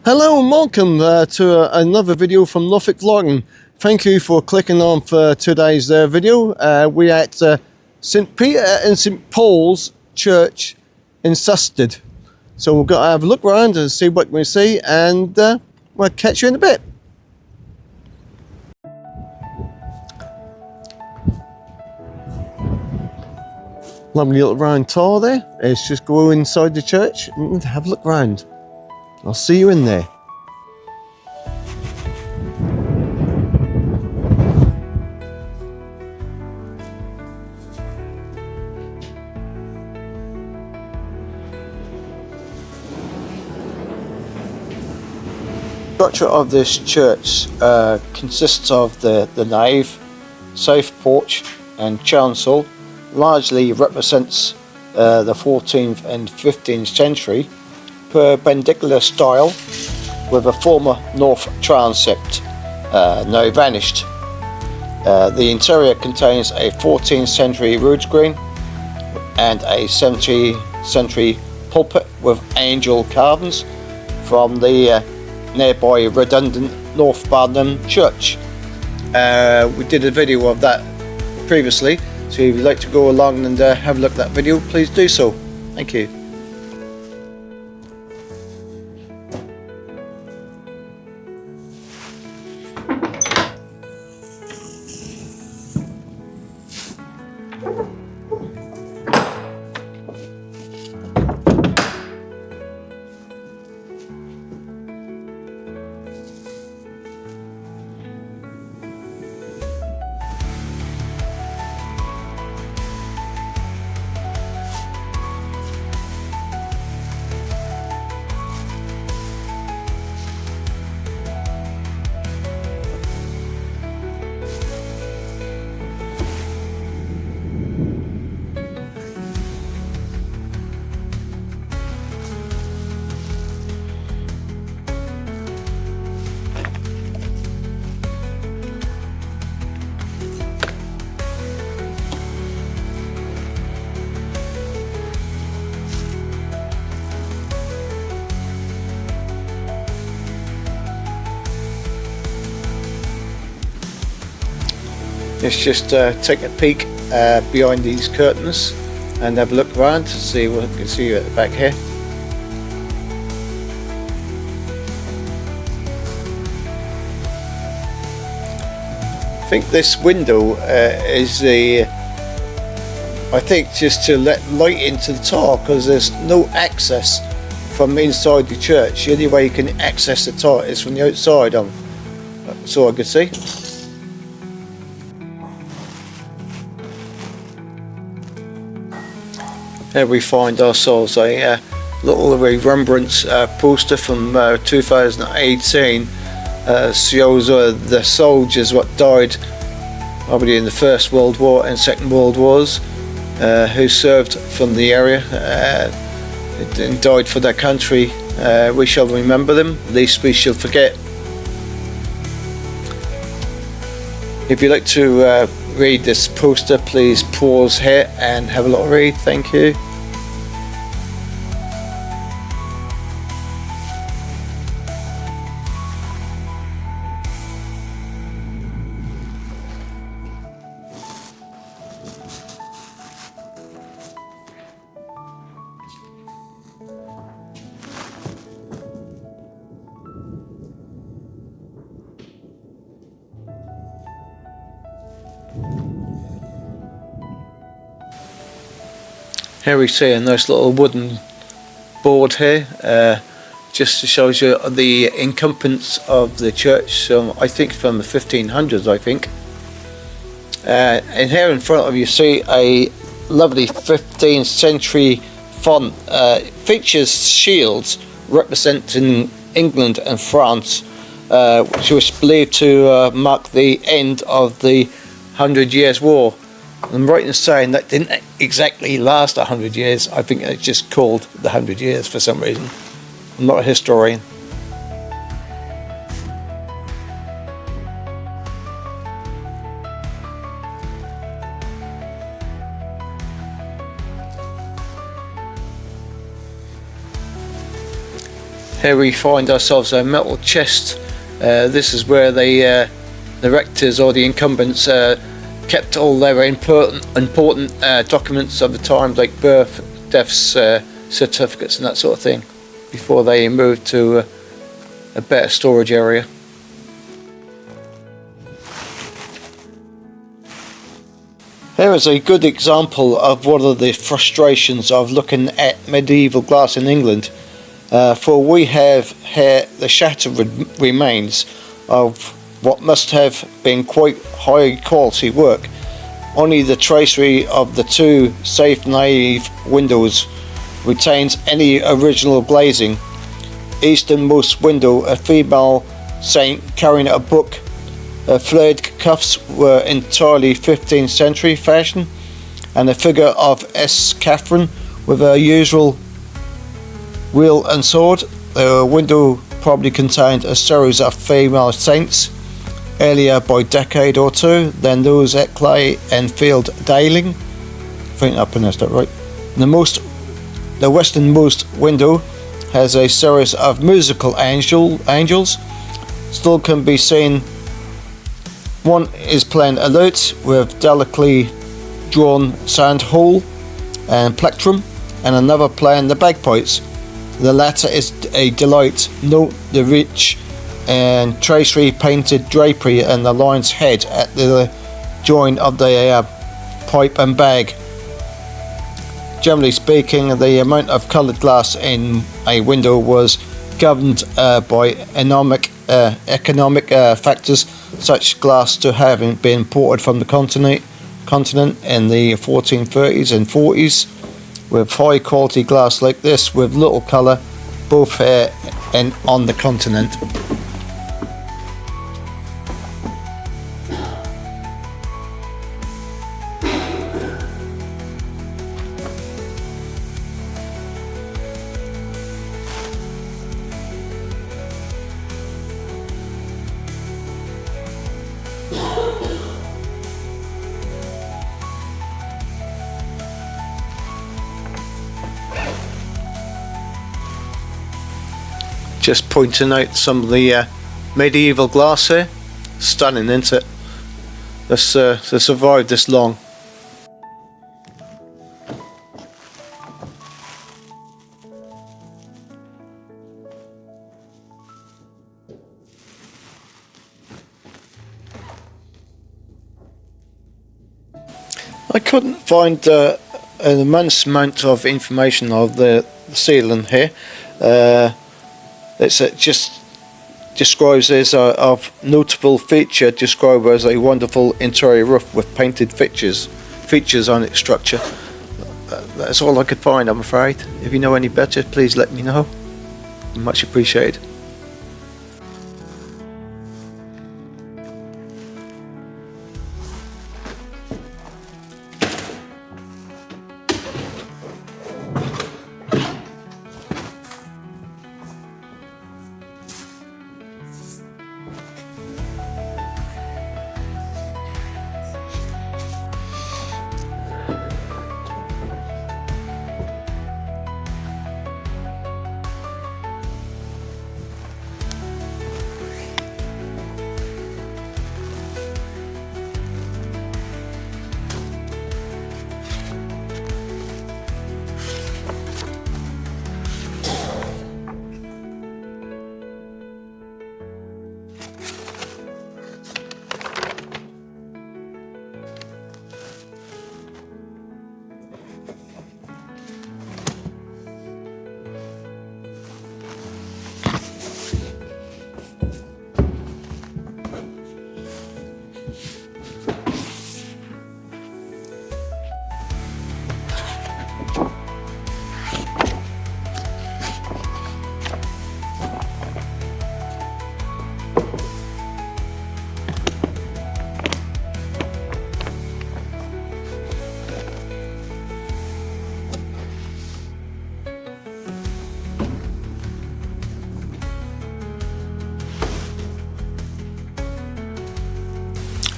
Hello and welcome to another video from Norfolk Vlogging. Thank you for clicking on for today's video. We're at St Peter and St Paul's Church in Sustead. So we've got to have a look around and see what we see, and we'll catch you in a bit. Lovely little round tower there. Let's just go inside the church and have a look around. I'll see you in there. The structure of this church consists of the nave, south porch and chancel. Largely represents the 14th and 15th century perpendicular style with a former north transept now vanished. The interior contains a 14th century rood screen and a 17th century pulpit with angel carvings from the nearby redundant North Church. We did a video of that previously, so if you'd like to go along and have a look at that video, please do so. Thank you. Let's just take a peek behind these curtains and have a look around to see what we can see at the back here. I think this window is just to let light into the tower, because there's no access from inside the church. The only way you can access the tower is from the outside. That's all I could see. Here we find ourselves a little remembrance poster from 2018. Shows the soldiers what died probably in the First World War and Second World Wars, who served from the area and died for their country. We shall remember them, least we shall forget. If you'd like to read this poster, please pause here and have a little read. Thank you. Here we see a nice little wooden board here, just to show you the incumbents of the church. So I think from the 1500s, I think. And here in front of you see a lovely 15th century font. Features shields representing England and France, which was believed to mark the end of the 100 Years' War. I'm right in saying that didn't exactly last 100 years. I think it's just called the 100 Years for some reason. I'm not a historian. Here we find ourselves a metal chest. This is where the rectors or the incumbents kept all their important documents of the time, like birth, deaths, certificates and that sort of thing, before they moved to a better storage area. Here is a good example of one of the frustrations of looking at medieval glass in England, for we have here the shattered remains of what must have been quite high quality work. Only the tracery of the two safe nave windows retains any original glazing. Easternmost window, a female saint carrying a book. Flared cuffs were entirely 15th century fashion, and the figure of S. Catherine with her usual wheel and sword. The window probably contained a series of female saints, earlier by decade or two than those at Clay and Field Daling. I think I pronounced that right. The westernmost window has a series of musical angels. Still can be seen. One is playing a lute with delicately drawn sound hole and plectrum, and another playing the bagpipes. The latter is a delight. Note the rich and tracery painted drapery and the lion's head at the join of the pipe and bag. Generally speaking, the amount of coloured glass in a window was governed by economic factors, such glass to having been imported from the continent in the 1430s and 40s, with high quality glass like this with little colour, both here and on the continent. Just pointing out some of the medieval glass here. Stunning, isn't it? To survive this long. I couldn't find an immense amount of information of the ceiling here. It's just describes as a notable feature, described as a wonderful interior roof with painted features on its structure. That's all I could find, I'm afraid. If you know any better, please let me know. Much appreciated.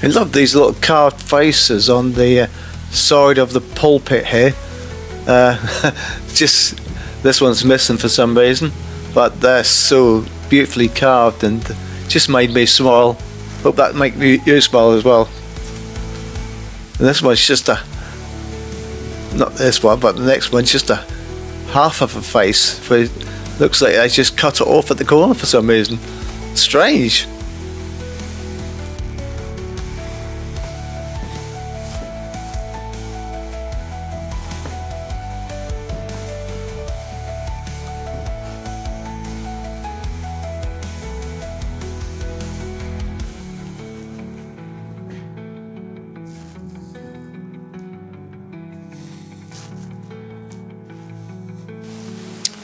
I love these little carved faces on the side of the pulpit here. Just this one's missing for some reason. but they're so beautifully carved and just made me smile. Hope that make you smile as well. And this one's just not this one, but the next one's just a half of a face. But it looks like they just cut it off at the corner for some reason. Strange.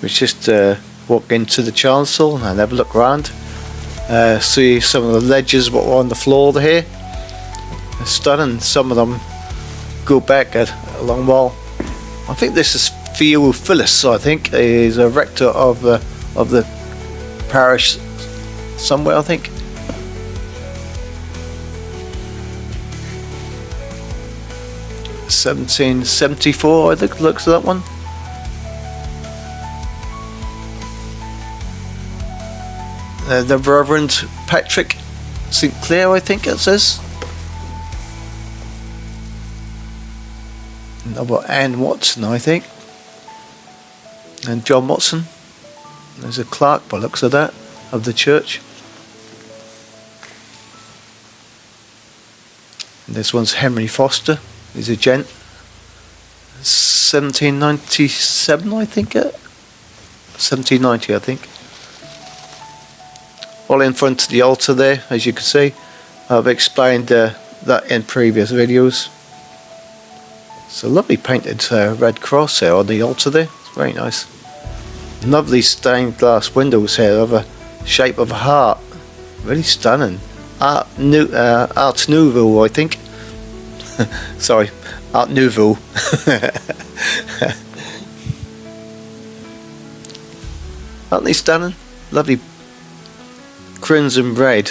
We just walk into the chancel and have a look around, see some of the ledges what were on the floor here. They're stunning. Some of them go back a long while. I think this is Theophilus. I think he's a rector of the parish somewhere. I think. (1774). I think looks at that one. The Reverend Patrick St. Clair, I think it says. Another Anne Watson, I think. And John Watson. There's a clerk by looks of that, of the church. And this one's Henry Foster. He's a gent. 1797, I think. 1790, I think. All in front of the altar there, as you can see. I've explained that in previous videos. It's a lovely painted red cross there on the altar there. It's very nice. Lovely stained glass windows here of a shape of a heart. Really stunning. Art Nouveau, I think. Sorry, Art Nouveau. Aren't they stunning? Lovely crimson red.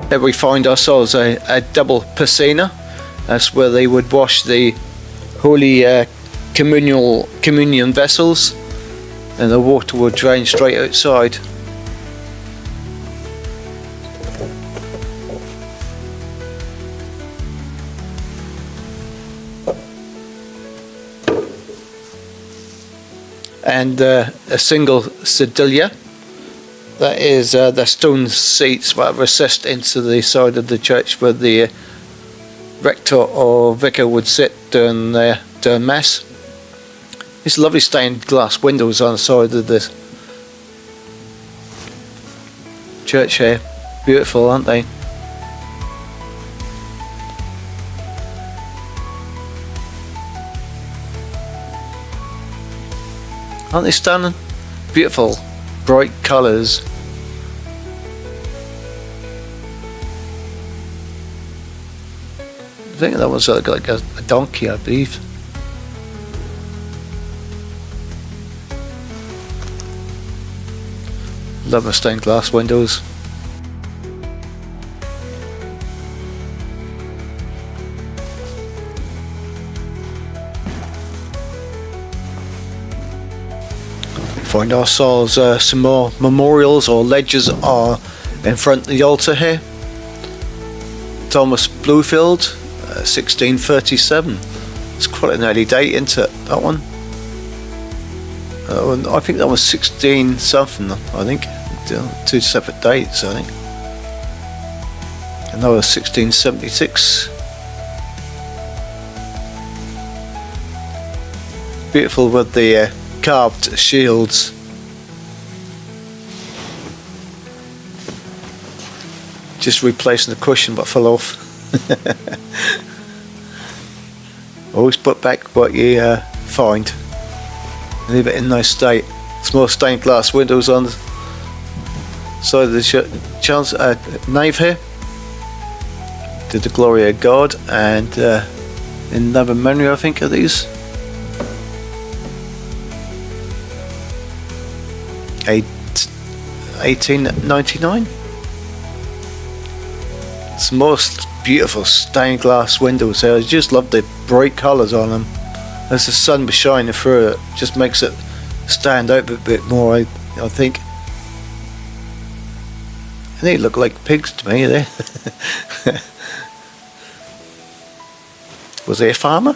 Here we find ourselves a double piscina. That's where they would wash the holy communion vessels, and the water would drain straight outside. And a single sedilia. That is the stone seats that were recessed into the side of the church where the rector or vicar would sit during mass. These lovely stained glass windows on the side of the church here. Beautiful, aren't they? Aren't they stunning? Beautiful, bright colours. I think that was like a donkey, I believe. Love the stained glass windows. Find ourselves some more memorials or ledges are in front of the altar here. Thomas Bluefield, 1637. It's quite an early date, isn't it, that one? I think that was 16 something, I think. Two separate dates, I think. And that was 1676. Beautiful with the carved shields. Just replacing the cushion but fell off. Always put back what you find. Leave it in nice state. Small stained glass windows on the side of the nave here. To the glory of God, and in loving memory, I think, of these. 1899. It's the most beautiful stained glass windows there. I just love the bright colours on them. As the sun was shining through it, just makes it stand out a bit more, I think. They look like pigs to me there. Was he a farmer?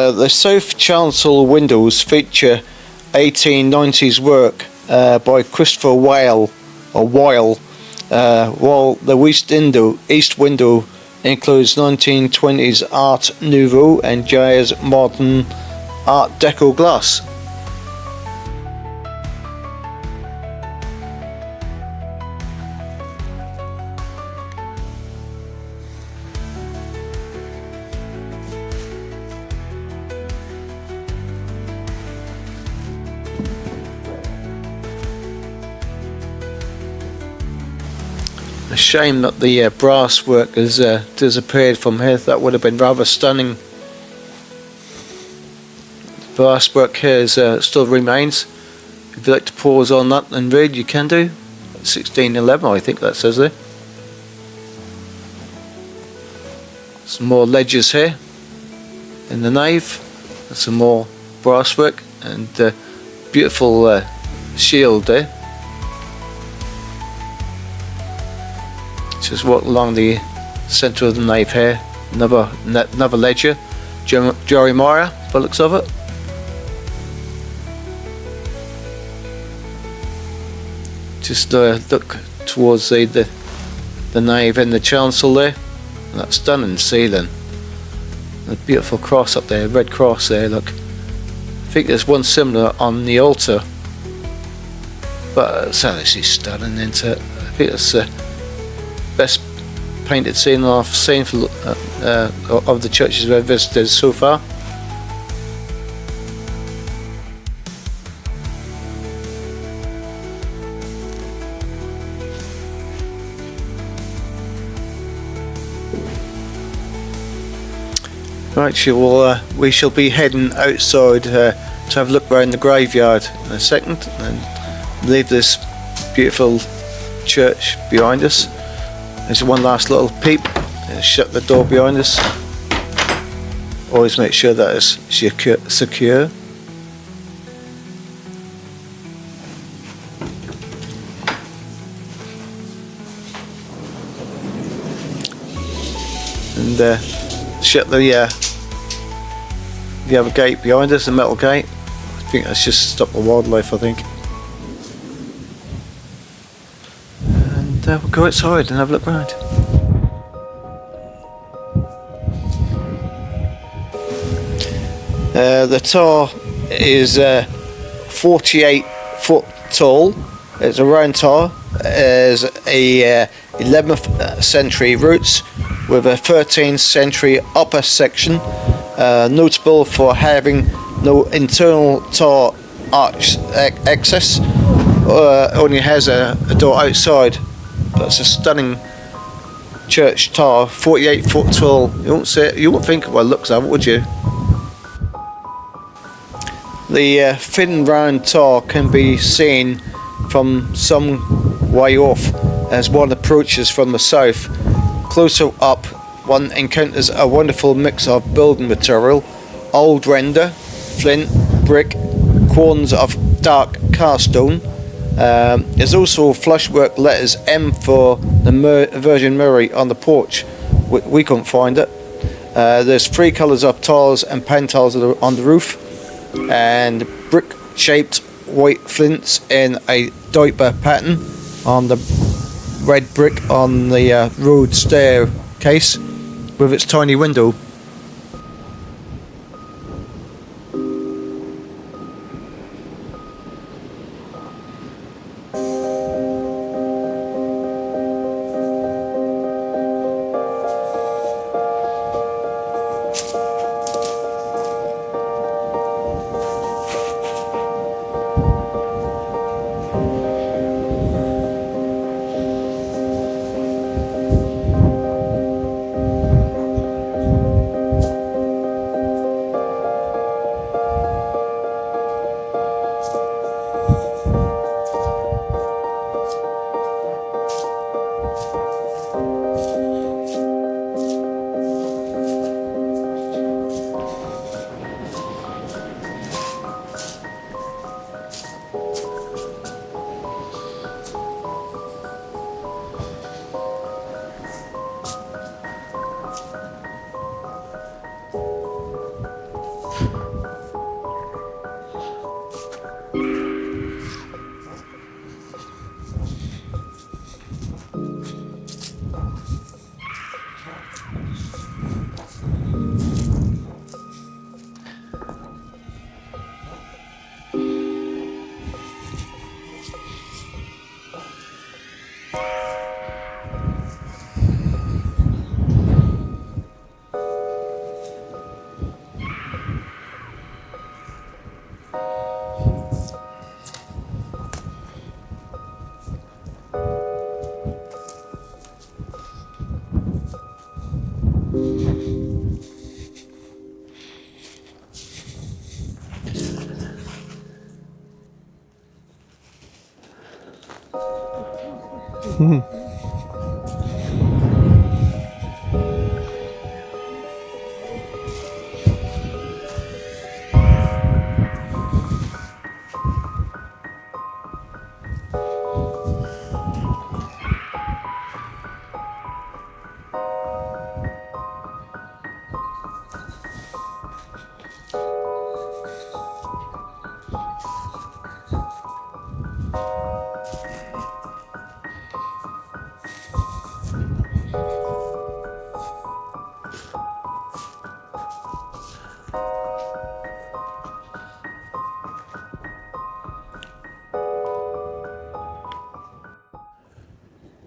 The south chancel windows feature 1890s work by Christopher Weil, while the east window includes 1920s Art Nouveau and Jazz Modern Art Deco glass. A shame that the brass work has disappeared from here. That would have been rather stunning. The brass work here still remains. If you'd like to pause on that and read, you can do. 1611, I think that says there. Some more ledgers here in the nave. And some more brass work and beautiful shield there. Just walk along the centre of the nave here. Another ledger, Jeremiah, by the looks of it. Just look towards the nave and the chancel there. And that stunning ceiling. A beautiful cross up there, red cross there. Look, I think there's one similar on the altar, but it's actually stunning, isn't it? I think it's best painted scene I've seen for, of the churches we've visited so far. Right, we shall be heading outside to have a look around the graveyard in a second and leave this beautiful church behind us. There's one last little peep. Shut the door behind us. Always make sure that it's secure. And shut the other gate behind us, the metal gate. I think that's just to stop the wildlife, I think. We'll go outside and have a look around. The tower is 48 foot tall. It's a round tower. It has a 11th century roots with a 13th century upper section, notable for having no internal tower arch access. Only has a door outside. That's a stunning church tower, 48 foot tall. You won't think by the looks of it, would you? The thin round tower can be seen from some way off as one approaches from the south. Closer up, one encounters a wonderful mix of building material: old render, flint, brick, corners of dark cast stone. There's also flushwork letters M for the Virgin Mary on the porch. We couldn't find it. There's 3 colours of tiles and pan tiles on the roof, and brick-shaped white flints in a diaper pattern on the red brick on the road stair case with its tiny window.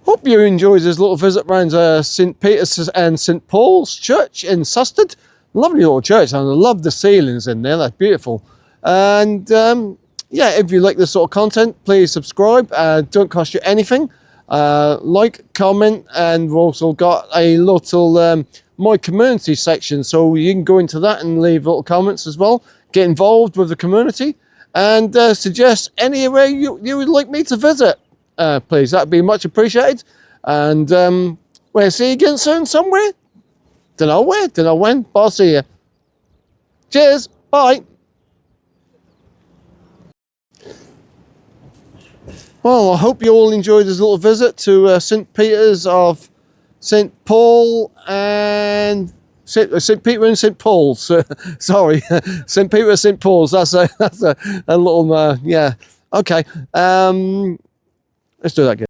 Hope you enjoyed this little visit around St Peter's and St Paul's Church in Sustead. Lovely little church, and I love the ceilings in there, that's beautiful. And yeah, if you like this sort of content, please subscribe. Don't cost you anything. Like, comment, and we've also got a little my community section, so you can go into that and leave little comments as well. Get involved with the community and suggest any area you would like me to visit. Please, that'd be much appreciated. And we'll see you again soon somewhere. Don't know where, don't know when, but I'll see you. Cheers, bye. Well, I hope you all enjoyed this little visit to St Peter's of St Paul and St Peter and St Paul's. Sorry, St Peter and St Paul's. That's a little yeah. Okay. Let's do that again.